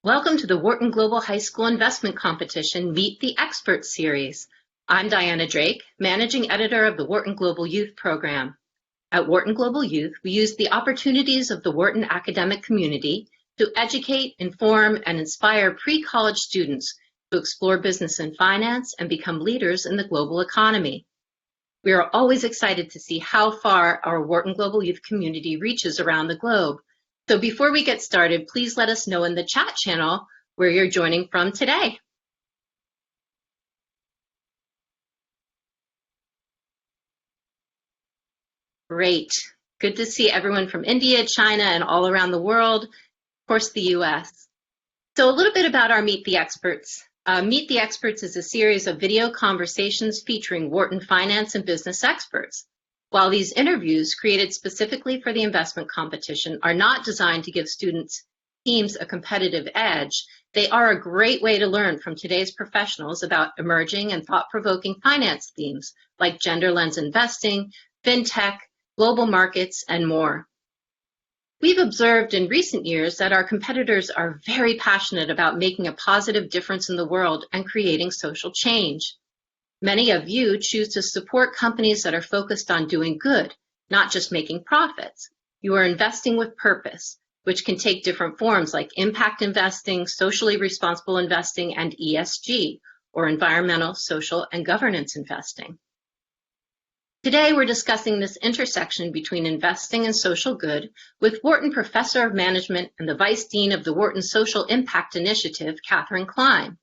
Welcome to the Wharton Global High School Investment Competition Meet the Experts series. I'm Diana Drake, Managing Editor of the Wharton Global Youth Program. At Wharton Global Youth, we use the opportunities of the Wharton academic community to educate, inform, and inspire pre-college students to explore business and finance and become leaders in the global economy. We are always excited to see how far our Wharton Global Youth community reaches around the globe. So before we get started, please let us know in the chat channel where you're joining from today. Great. Good to see everyone from India, China, and all around the world, of course, the US. So a little bit about our Meet the Experts. Meet the Experts is a series of video conversations featuring Wharton finance and business experts. While these interviews, created specifically for the investment competition, are not designed to give students teams a competitive edge, they are a great way to learn from today's professionals about emerging and thought-provoking finance themes like gender lens investing, fintech, global markets, and more. We've observed in recent years that our competitors are very passionate about making a positive difference in the world and creating social change. Many of you choose to support companies that are focused on doing good, not just making profits. You are investing with purpose, which can take different forms like impact investing, socially responsible investing, and ESG, or environmental, social, and governance investing. Today, we're discussing this intersection between investing and social good with Wharton Professor of Management and the Vice Dean of the Wharton Social Impact Initiative, Katherine Klein.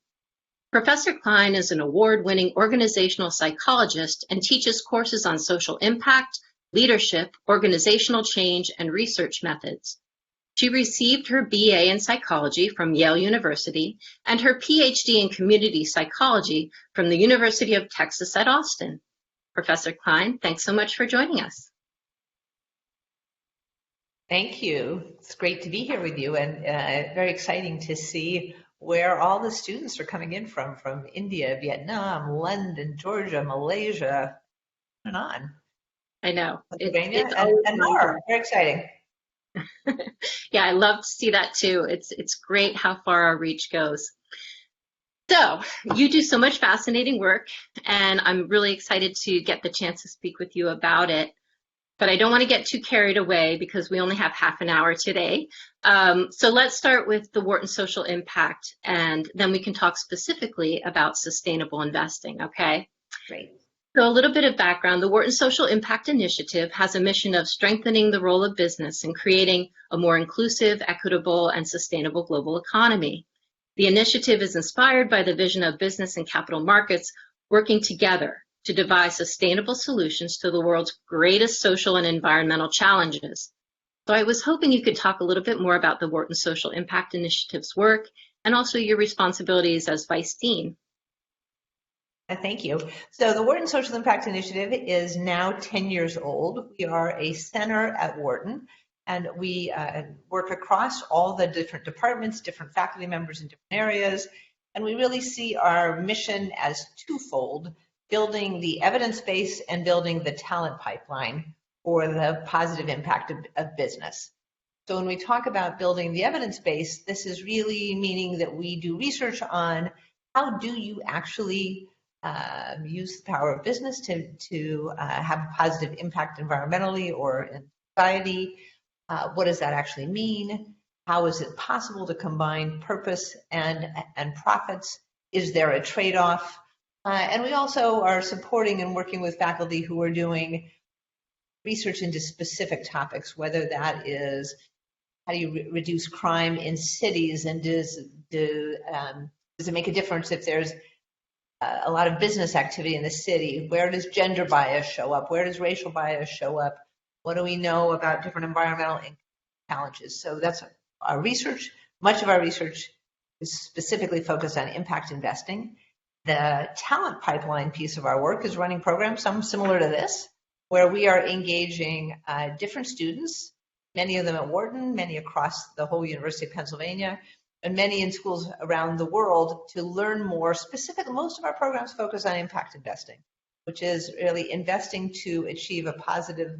Professor Klein is an award-winning organizational psychologist and teaches courses on social impact, leadership, organizational change, and research methods. She received her BA in psychology from Yale University and her PhD in community psychology from the University of Texas at Austin. Professor Klein, thanks so much for joining us. Thank you. It's great to be here with you, and very exciting to see where all the students are coming in from India, Vietnam, London, Georgia, Malaysia, and on. I know. Pennsylvania and more. Very exciting. Yeah, I love to see that too. It's great how far our reach goes. So you do so much fascinating work, and I'm really excited to get the chance to speak with you about it. But I don't want to get too carried away because we only have half an hour today. So let's start with the Wharton Social Impact, and then we can talk specifically about sustainable investing, okay? Great. So a little bit of background. The Wharton Social Impact Initiative has a mission of strengthening the role of business in creating a more inclusive, equitable, and sustainable global economy. The initiative is inspired by the vision of business and capital markets working together to devise sustainable solutions to the world's greatest social and environmental challenges. So I was hoping you could talk a little bit more about the Wharton Social Impact Initiative's work and also your responsibilities as Vice Dean. Thank you. So the Wharton Social Impact Initiative is now 10 years old. We are a center at Wharton, and we work across all the different departments, different faculty members in different areas, and we really see our mission as twofold: building the evidence base and building the talent pipeline for the positive impact of business. So when we talk about building the evidence base, this is really meaning that we do research on how do you actually use the power of business to have a positive impact environmentally or in society. What does that actually mean? How is it possible to combine purpose and profits? Is there a trade-off? And we also are supporting and working with faculty who are doing research into specific topics, whether that is how do you reduce crime in cities, and does it make a difference if there's a lot of business activity in the city? Where does gender bias show up? Where does racial bias show up? What do we know about different environmental challenges? So that's our research. Much of our research is specifically focused on impact investing. The talent pipeline piece of our work is running programs, some similar to this, where we are engaging different students, many of them at Wharton, many across the whole University of Pennsylvania, and many in schools around the world to learn more specific. Most of our programs focus on impact investing, which is really investing to achieve a positive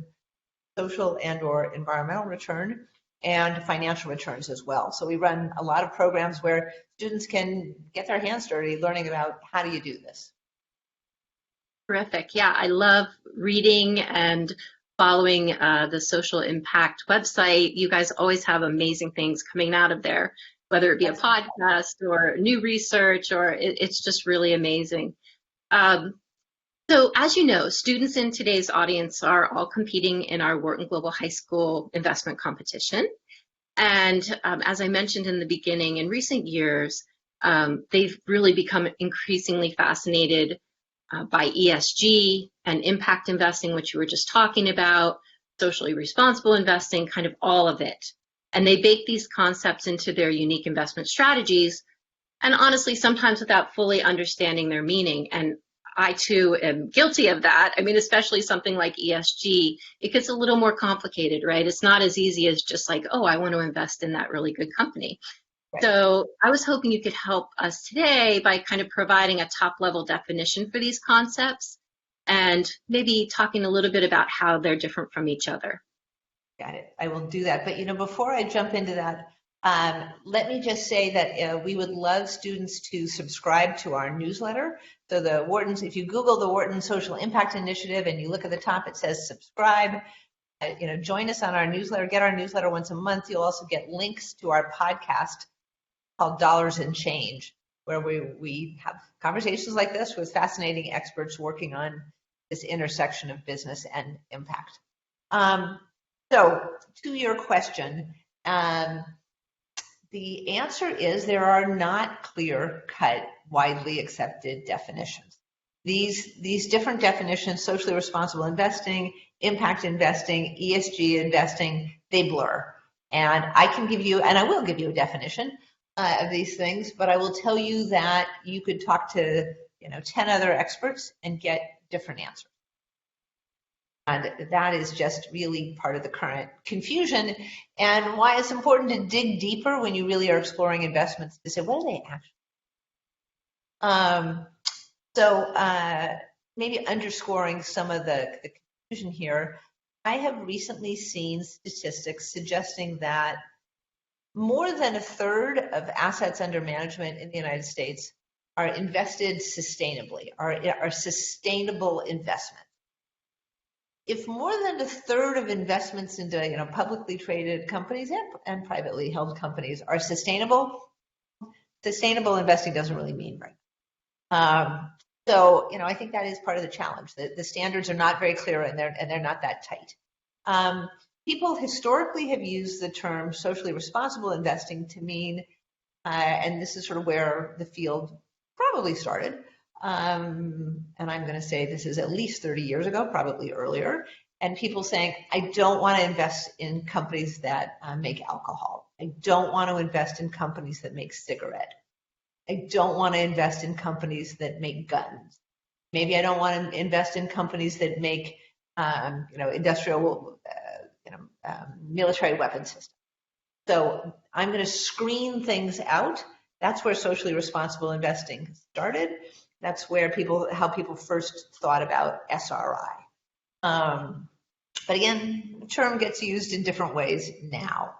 social and or environmental return and financial returns as well. So we run a lot of programs where students can get their hands dirty learning about how do you do this. Terrific. Yeah, I love reading and following the Social Impact website. You guys always have amazing things coming out of there, whether it be a podcast or new research, or it's just really amazing. So as you know, students in today's audience are all competing in our Wharton Global High School investment competition. And as I mentioned in the beginning, in recent years, they've really become increasingly fascinated by ESG and impact investing, which you were just talking about, socially responsible investing, kind of all of it. And they bake these concepts into their unique investment strategies, and honestly, sometimes without fully understanding their meaning. And I too am guilty of that. I mean, especially something like ESG, it gets a little more complicated, right? It's not as easy as just like, oh, I want to invest in that really good company. Right. So I was hoping you could help us today by kind of providing a top level definition for these concepts and maybe talking a little bit about how they're different from each other. Got it. I will do that. But, before I jump into that, let me just say that we would love students to subscribe to our newsletter. So the Wharton's, if you Google the Wharton Social Impact Initiative and you look at the top, it says subscribe. Join us on our newsletter. Get our newsletter once a month. You'll also get links to our podcast called Dollars and Change, where we have conversations like this with fascinating experts working on this intersection of business and impact. So to your question, the answer is there are not clear-cut, widely accepted definitions. These different definitions, socially responsible investing, impact investing, ESG investing, they blur. And I can give you, and I will give you a definition of these things, but I will tell you that you could talk to 10 other experts and get different answers. And that is just really part of the current confusion and why it's important to dig deeper when you really are exploring investments to say, what are they actually? Maybe underscoring some of the confusion here, I have recently seen statistics suggesting that more than a third of assets under management in the United States are invested sustainably, are sustainable investments. If more than a third of investments into publicly traded companies and privately held companies are sustainable investing doesn't really mean right. So I think that is part of the challenge. The standards are not very clear and they're not that tight. People historically have used the term socially responsible investing to mean, and this is sort of where the field probably started, and I'm going to say this is at least 30 years ago, probably earlier, and people saying, I don't want to invest in companies that make alcohol. I don't want to invest in companies that make cigarettes. I don't want to invest in companies that make guns. Maybe I don't want to invest in companies that make industrial military weapon systems. So I'm going to screen things out. That's where socially responsible investing started. That's where how people first thought about SRI. But again, the term gets used in different ways now.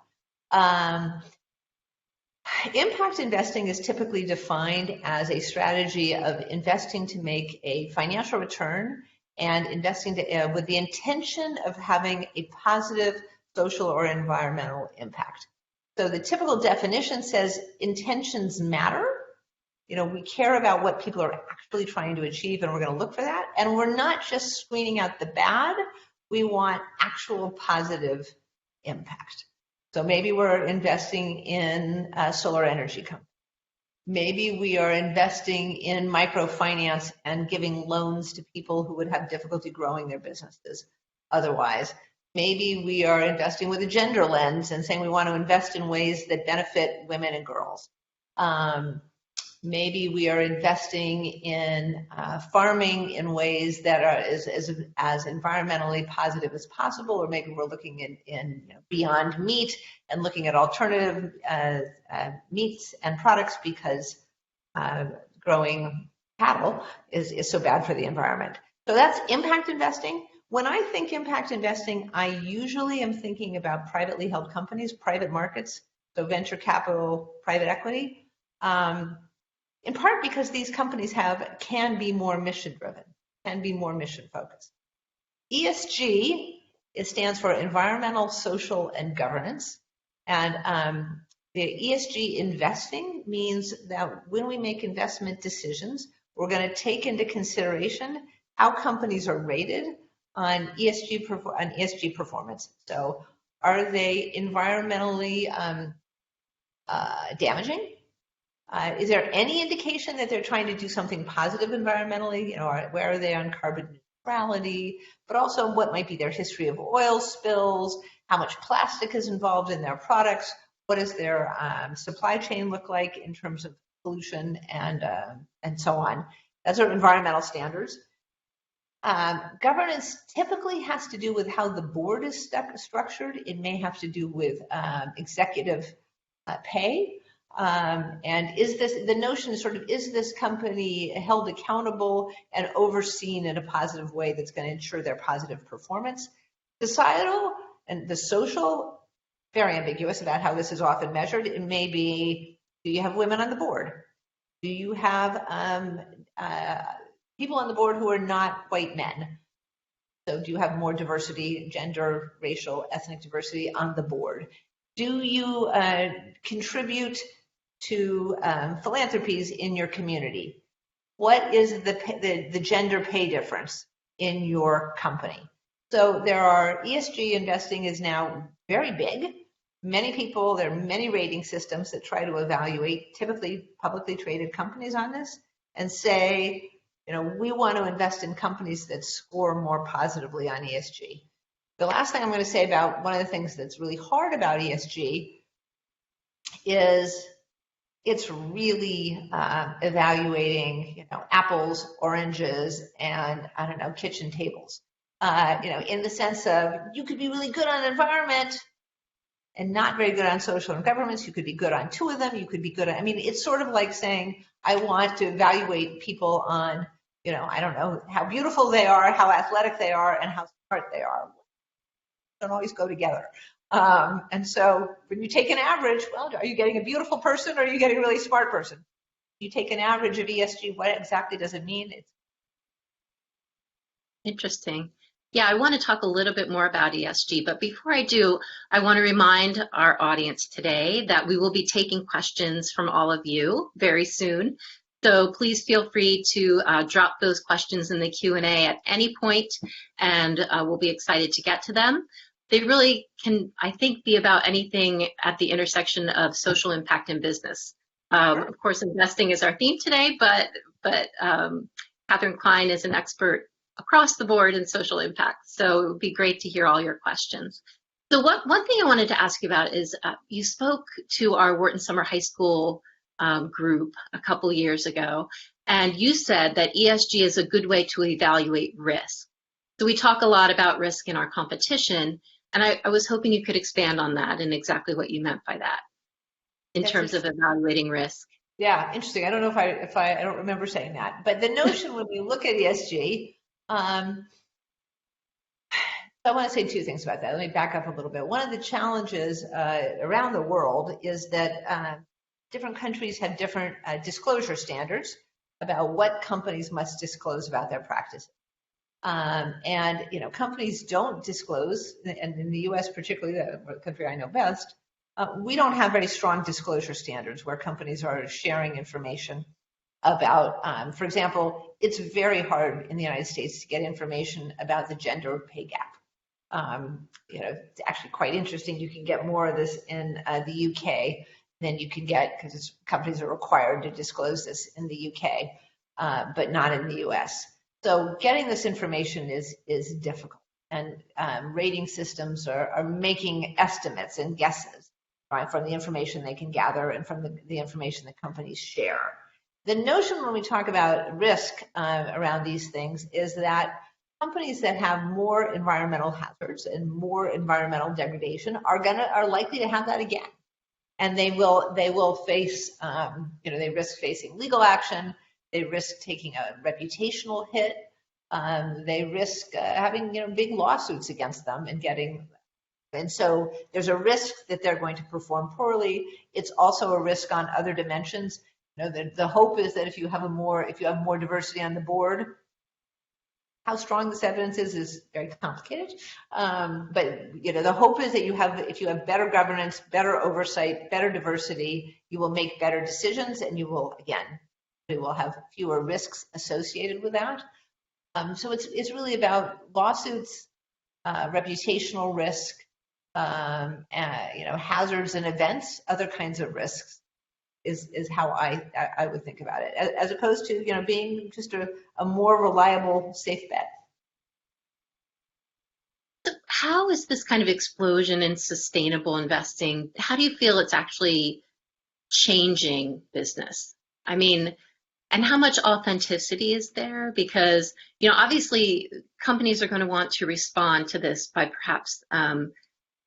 Impact investing is typically defined as a strategy of investing to make a financial return and investing with the intention of having a positive social or environmental impact. So the typical definition says intentions matter. We care about what people are actually trying to achieve, and we're going to look for that. And we're not just screening out the bad. We want actual positive impact. So maybe we're investing in a solar energy company. Maybe we are investing in microfinance and giving loans to people who would have difficulty growing their businesses otherwise. Maybe we are investing with a gender lens and saying we want to invest in ways that benefit women and girls. Maybe we are investing in farming in ways that are as environmentally positive as possible, or maybe we're looking in beyond meat and looking at alternative meats and products because growing cattle is so bad for the environment. So that's impact investing. When I think impact investing, I usually am thinking about privately held companies, private markets, so venture capital, private equity, in part because these companies can be more mission driven, can be more mission focused. ESG, it stands for environmental, social, and governance. And the ESG investing means that when we make investment decisions, we're going to take into consideration how companies are rated on ESG performance. So, are they environmentally damaging? Is there any indication that they're trying to do something positive environmentally? You know, where are they on carbon neutrality? But also, what might be their history of oil spills? How much plastic is involved in their products? What does their supply chain look like in terms of pollution and so on? Those are environmental standards. Governance typically has to do with how the board is structured. It may have to do with executive pay. And is the notion sort of, is this company held accountable and overseen in a positive way that's going to ensure their positive performance? Societal and the social, very ambiguous about how this is often measured. It may be, do you have women on the board? Do you have people on the board who are not white men? So do you have more diversity, gender, racial, ethnic diversity on the board? Do you contribute to philanthropies in your community? What is the gender pay difference in your company? So ESG investing is now very big. Many people, there are many rating systems that try to evaluate typically publicly traded companies on this and say, you know, we want to invest in companies that score more positively on ESG. The last thing I'm going to say about one of the things that's really hard about ESG is it's really evaluating, you know, apples, oranges, and I don't know, kitchen tables. You know, in the sense of you could be really good on environment and not very good on social and governance. You could be good on two of them. You could be good at, I mean, it's sort of like saying, I want to evaluate people on, you know, I don't know, how beautiful they are, how athletic they are, and how smart they are. Don't always go together. And so when you take an average, well, are you getting a beautiful person or are you getting a really smart person? You take an average of ESG, what exactly does it mean? It's interesting. Yeah, I want to talk a little bit more about ESG, but before I do, I want to remind our audience today that we will be taking questions from all of you very soon. So please feel free to drop those questions in the Q&A at any point, and we'll be excited to get to them. They really can, I think, be about anything at the intersection of social impact and business. Of course, investing is our theme today, but Katherine Klein is an expert across the board in social impact. So it would be great to hear all your questions. So one thing I wanted to ask you about is you spoke to our Wharton Summer High School group a couple years ago, and you said that ESG is a good way to evaluate risk. So we talk a lot about risk in our competition, and I was hoping you could expand on that and exactly what you meant by that in terms of evaluating risk. Yeah, interesting. I don't know if I don't remember saying that, but the notion when we look at ESG, I want to say two things about that. Let me back up a little bit. One of the challenges around the world is that different countries have different disclosure standards about what companies must disclose about their practices. And, you know, companies don't disclose, and in the US particularly, the country I know best, we don't have very strong disclosure standards where companies are sharing information about, for example, it's very hard in the United States to get information about the gender pay gap. You know, it's actually quite interesting. You can get more of this in the UK than you can get, because companies are required to disclose this in the UK, but not in the US. So getting this information is difficult, and rating systems are making estimates and guesses, right, from the information they can gather and from the information that companies share. The notion when we talk about risk around these things is that companies that have more environmental hazards and more environmental degradation are likely to have that again, and they will face you know, they risk facing legal action, they risk taking a reputational hit, They risk having big lawsuits against them and so there's a risk that they're going to perform poorly. It's also a risk on other dimensions. The hope is that if you have more diversity on the board, how strong this evidence is very complicated. But the hope is that if you have better governance, better oversight, better diversity, you will make better decisions, and you will have fewer risks associated with that. So it's really about lawsuits, reputational risk, hazards and events, other kinds of risks is how I would think about it, as opposed to being just a more reliable, safe bet. How is this kind of explosion in sustainable investing? How do you feel it's actually changing business? I mean, and how much authenticity is there? Because, obviously companies are going to want to respond to this by perhaps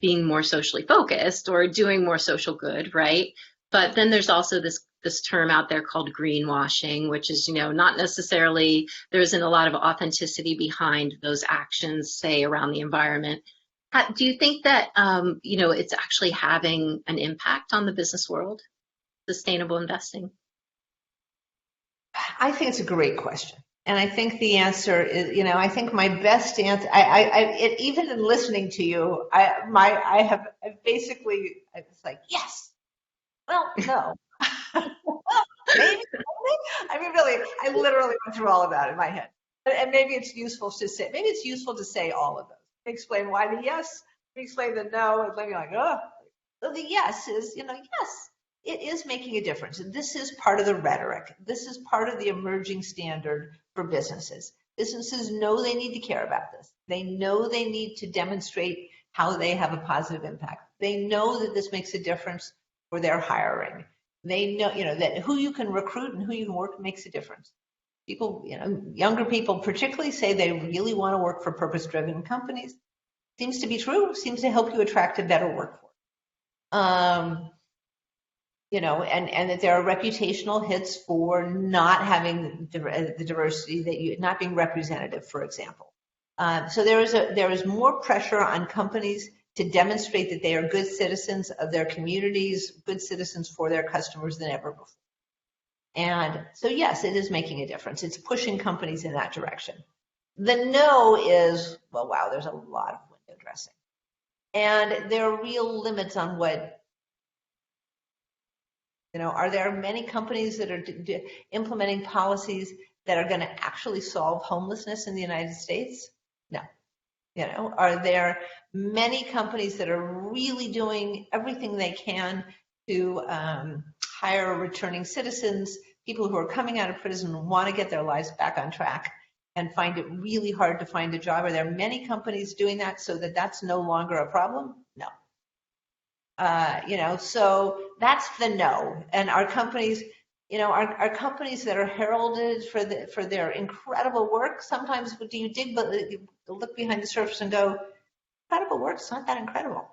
being more socially focused or doing more social good, right? But then there's also this term out there called greenwashing, which is, not necessarily, there isn't a lot of authenticity behind those actions, say, around the environment. Do you think that, it's actually having an impact on the business world, sustainable investing? I think it's a great question. And I think the answer is, I think my best answer, even in listening to you, it's like, yes, well, no. Well, maybe. I mean, really, I literally went through all of that in my head. And maybe it's useful to say all of those. Explain why the yes, explain the no, and then you're like, oh. So the yes is, yes, it is making a difference. And this is part of the rhetoric. This is part of the emerging standard for businesses. Businesses know they need to care about this. They know they need to demonstrate how they have a positive impact. They know that this makes a difference for their hiring. They know, that who you can recruit and who you can work makes a difference. People, younger people particularly say they really want to work for purpose-driven companies. Seems to be true. Seems to help you attract a better workforce. And that there are reputational hits for not having the diversity not being representative, for example. So there is more pressure on companies to demonstrate that they are good citizens of their communities, good citizens for their customers than ever before. And so, yes, it is making a difference. It's pushing companies in that direction. The no is, well, wow, there's a lot of window dressing. And there are real limits on what, are there many companies that are implementing policies that are going to actually solve homelessness in the United States? No. Are there many companies that are really doing everything they can to hire returning citizens, people who are coming out of prison and want to get their lives back on track and find it really hard to find a job? Are there many companies doing that so that that's no longer a problem? No. So that's the no. And our companies, our companies that are heralded for their incredible work, sometimes do you look behind the surface and go, incredible work, it's not that incredible.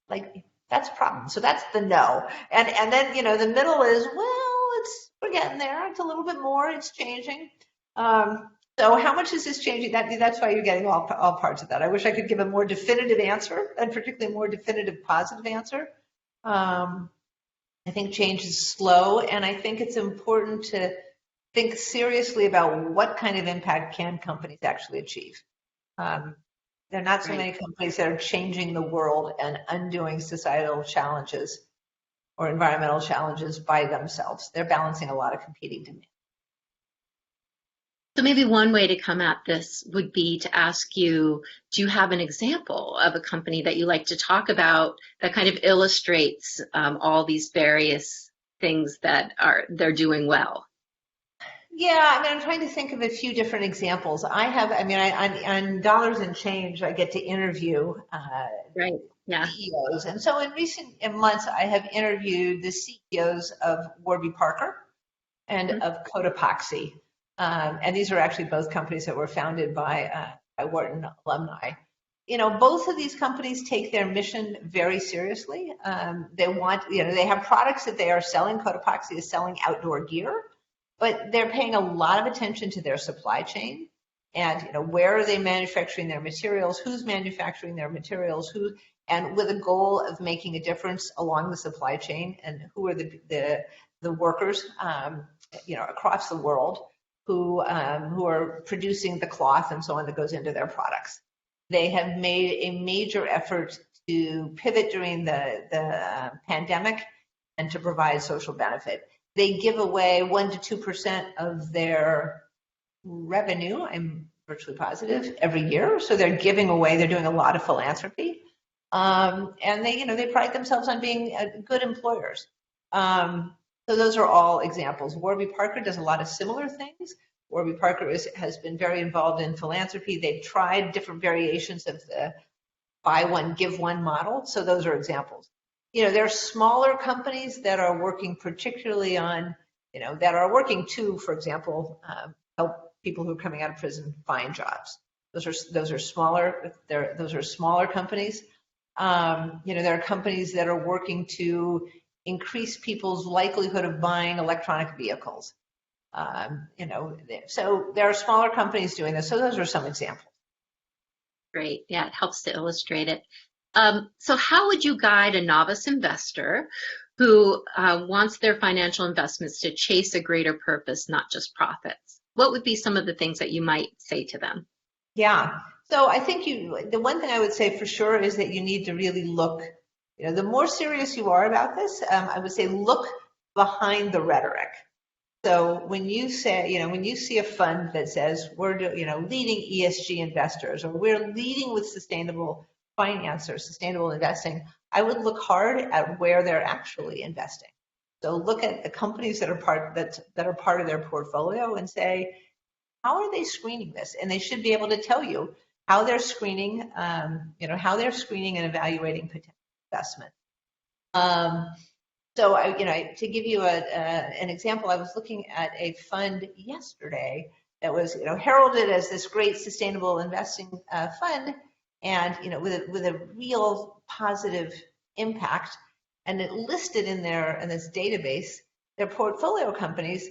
Like, that's a problem. So that's the no. And then, the middle is, well, we're getting there. It's a little bit more, it's changing. So how much is this changing? That's why you're getting all parts of that. I wish I could give a more definitive answer, and particularly a more definitive positive answer. I think change is slow, and I think it's important to think seriously about what kind of impact can companies actually achieve. There are not so many companies that are changing the world and undoing societal challenges or environmental challenges by themselves. They're balancing a lot of competing demands. So maybe one way to come at this would be to ask you, do you have an example of a company that you like to talk about that kind of illustrates all these various things that they're doing well? Yeah, I'm trying to think of a few different examples. On Dollars and Change, I get to interview CEOs. And so in recent months, I have interviewed the CEOs of Warby Parker and of Cotopaxi. And these are actually both companies that were founded by Wharton alumni. Both of these companies take their mission very seriously. They have products that they are selling. Cotopaxi is selling outdoor gear, but they're paying a lot of attention to their supply chain and where are they manufacturing their materials, who's manufacturing their materials, and with a goal of making a difference along the supply chain, and who are the workers across the world who are producing the cloth and so on that goes into their products. They have made a major effort to pivot during the pandemic and to provide social benefit. They give away 1% to 2% of their revenue, I'm virtually positive, every year. So they're giving away, they're doing a lot of philanthropy. And they pride themselves on being good employers. So those are all examples. Warby Parker does a lot of similar things. Warby Parker has been very involved in philanthropy. They've tried different variations of the buy one, give one model. So those are examples. There are smaller companies that are working particularly on, that are working to, for example, help people who are coming out of prison find jobs. Those are smaller. Those are smaller companies. There are companies that are working to increase people's likelihood of buying electronic vehicles. So there are smaller companies doing this. So those are some examples. Great. Yeah, it helps to illustrate it. So how would you guide a novice investor who wants their financial investments to chase a greater purpose, not just profits? What would be some of the things that you might say to them? Yeah. So I think the one thing I would say for sure is that you need to really look, the more serious you are about this, I would say look behind the rhetoric. So when you say, when you see a fund that says we're, leading ESG investors, or we're leading with sustainable finance or sustainable investing, I would look hard at where they're actually investing. So look at the companies that are part of their portfolio and say, how are they screening this? And they should be able to tell you how they're screening, how they're screening and evaluating potential investment. So, to give you an example, I was looking at a fund yesterday that was, heralded as this great sustainable investing fund, and with a real positive impact, and it listed in this database their portfolio companies,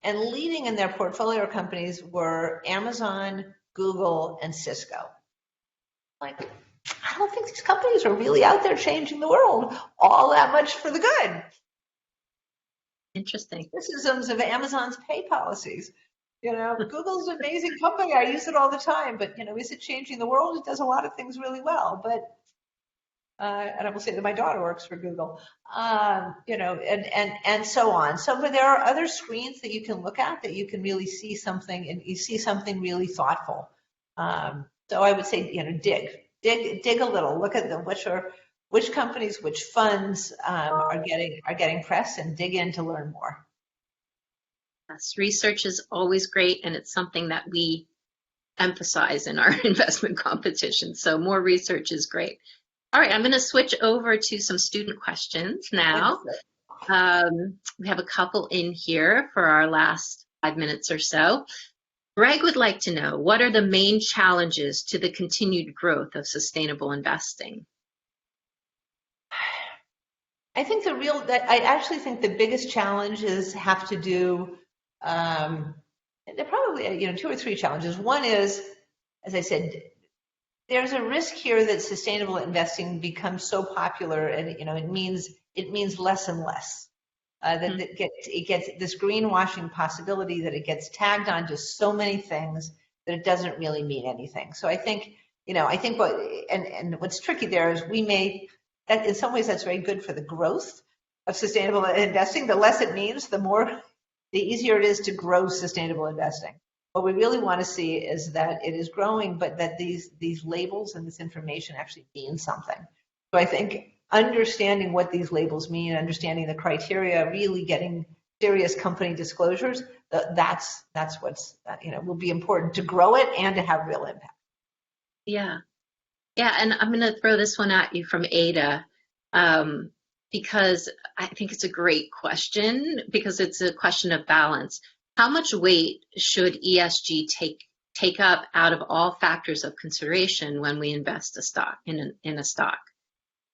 and leading in their portfolio companies were Amazon, Google, and Cisco. Like, I don't think these companies are really out there changing the world all that much for the good. Interesting. Criticisms of Amazon's pay policies. Google's an amazing company. I use it all the time, but is it changing the world? It does a lot of things really well, but and I will say that my daughter works for Google, and so on. So, but there are other screens that you can look at that you can really see something, and you see something really thoughtful. So I would say, dig a little, look at which companies, which funds are getting press, and dig in to learn more. Yes, research is always great, and it's something that we emphasize in our investment competition. So more research is great. All right, I'm going to switch over to some student questions now. We have a couple in here for our last 5 minutes or so. Greg would like to know, what are the main challenges to the continued growth of sustainable investing? I actually think the biggest challenges have to do, there are probably 2 or 3 challenges. One is, as I said, there's a risk here that sustainable investing becomes so popular, and it means less and less. That it gets this greenwashing possibility, that it gets tagged on to so many things that it doesn't really mean anything. So I think what's tricky there is that in some ways that's very good for the growth of sustainable investing. The less it means, the easier it is to grow sustainable investing. What we really want to see is that it is growing, but that these labels and this information actually mean something. So I think understanding what these labels mean, understanding the criteria, really getting serious company disclosures, that's what's will be important to grow it and to have real impact. Yeah, and I'm going to throw this one at you from Ada, because I think it's a great question, because it's a question of balance. How much weight should ESG take up out of all factors of consideration when we invest in a stock?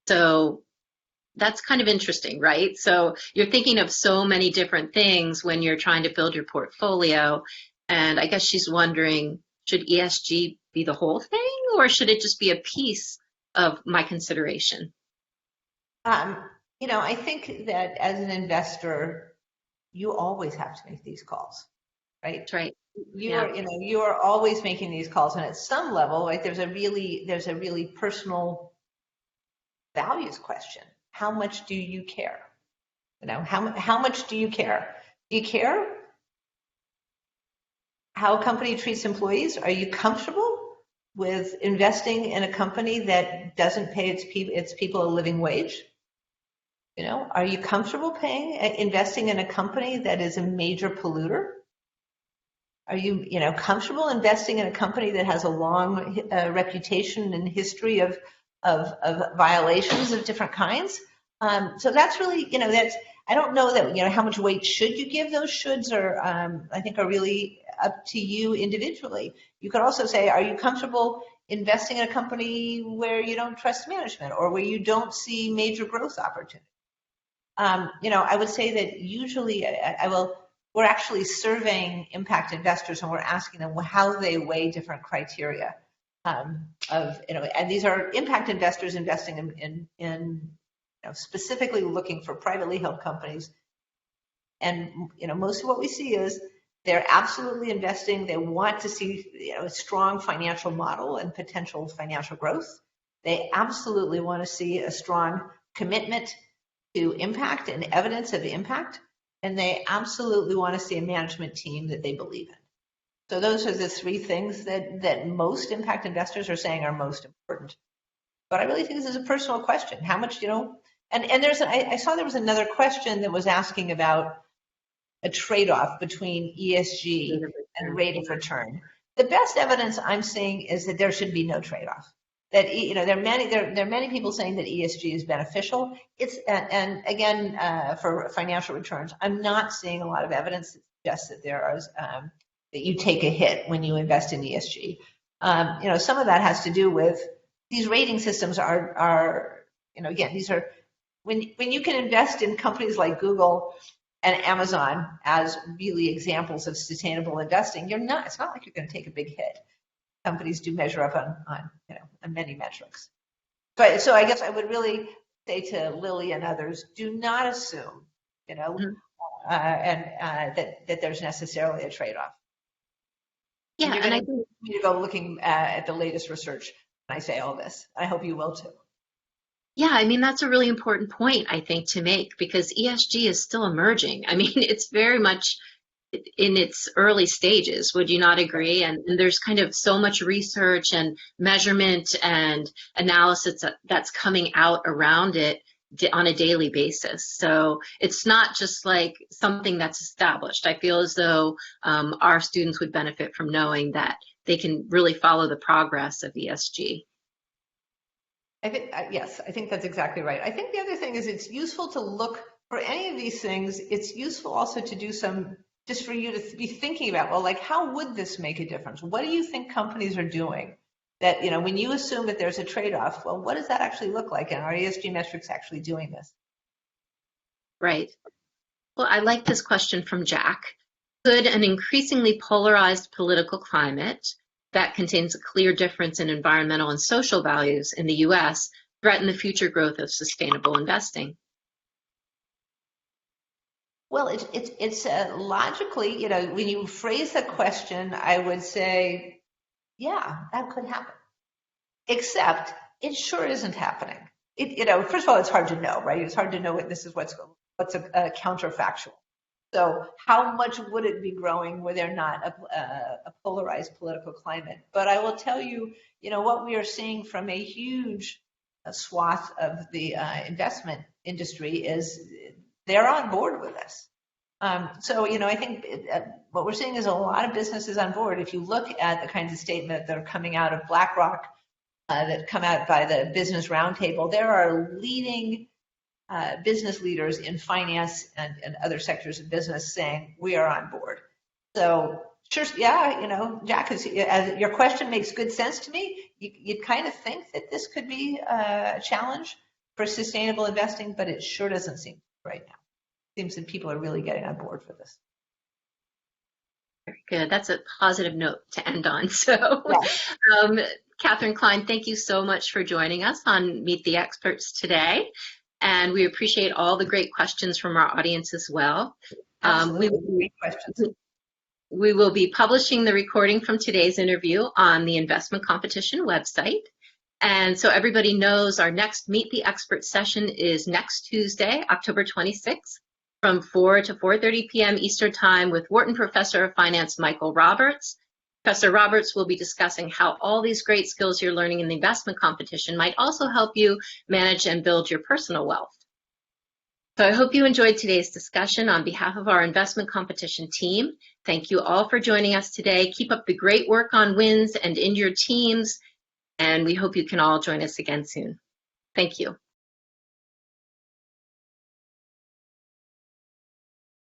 So that's kind of interesting, right? So you're thinking of so many different things when you're trying to build your portfolio, and I guess she's wondering, Should ESG be the whole thing, or should it just be a piece of my consideration? I think that as an investor, you always have to make these calls, right? That's right. You Yeah. are, you are always making these calls, and at some level, right, there's a really personal values question. How much do you care? How much do you care? Do you care how a company treats employees? Are you comfortable with investing in a company that doesn't pay its people a living wage? Are you comfortable investing in a company that is a major polluter? Are you, comfortable investing in a company that has a long reputation and history of violations of different kinds? So that's really, I don't know that, how much weight should you give? Those shoulds are, I think, are really up to you individually. You could also say, are you comfortable investing in a company where you don't trust management or where you don't see major growth opportunities? I would say that usually we're actually surveying impact investors and we're asking them how they weigh different criteria and these are impact investors investing in specifically looking for privately held companies. And, most of what we see is they're absolutely investing. They want to see a strong financial model and potential financial growth. They absolutely want to see a strong commitment to impact and evidence of impact, and they absolutely want to see a management team that they believe in. So those are the three things that most impact investors are saying are most important. But I really think this is a personal question. How much, and I saw there was another question that was asking about a trade-off between ESG and rate of return. The best evidence I'm seeing is that there should be no trade-off. That there are many people saying that ESG is beneficial. And again for financial returns, I'm not seeing a lot of evidence that suggests that there is that you take a hit when you invest in ESG. Some of that has to do with these rating systems are again, these are when you can invest in companies like Google and Amazon as really examples of sustainable investing, it's not like you're going to take a big hit. Companies do measure up on many metrics. So I guess I would really say to Lily and others, do not assume, that there's necessarily a trade-off. Yeah, and and I think think you need to go looking at the latest research when I say all this. I hope you will too. yeah, I mean that's a really important point I think to make because ESG is still emerging. I mean, it's very much in its early stages, would you not agree? And there's kind of so much research and measurement and analysis that's coming out around it on a daily basis. So it's not just like something that's established. I feel as though our students would benefit from knowing that they can really follow the progress of ESG. I think, yes, I think that's exactly right. I think the other thing is it's useful to look for any of these things. It's useful also to do just for you to be thinking about, well, like, how would this make a difference? What do you think companies are doing that, when you assume that there's a trade-off, well, what does that actually look like? And are ESG metrics actually doing this? Right. Well, I like this question from Jack. Could an increasingly polarized political climate that contains a clear difference in environmental and social values in the U.S. threaten the future growth of sustainable investing? Well, it's logically, when you phrase the question, I would say, yeah, that could happen. Except it sure isn't happening. First of all, it's hard to know, right? It's hard to know what's a counterfactual. So how much would it be growing were there not a polarized political climate? But I will tell you, what we are seeing from a huge swath of the investment industry is they're on board with this. So, I think what we're seeing is a lot of businesses on board. If you look at the kinds of statements that are coming out of BlackRock, that come out by the Business Roundtable, there are leading business leaders in finance and other sectors of business saying we are on board. So sure, yeah, Jack, your question makes good sense to me. You'd kind of think that this could be a challenge for sustainable investing, but it sure doesn't seem right now. It seems that people are really getting on board for this. Good. That's a positive note to end on. So, Yes. Katherine Klein, thank you so much for joining us on Meet the Experts today. And we appreciate all the great questions from our audience as well. Absolutely. Great questions. We will be publishing the recording from today's interview on the investment competition website. And so everybody knows our next Meet the Experts session is next Tuesday, October 26th, from 4 to 4:30 p.m. Eastern Time with Wharton Professor of Finance Michael Roberts. Professor Roberts will be discussing how all these great skills you're learning in the investment competition might also help you manage and build your personal wealth. So I hope you enjoyed today's discussion. On behalf of our investment competition team, thank you all for joining us today. Keep up the great work on wins and in your teams, and we hope you can all join us again soon. Thank you.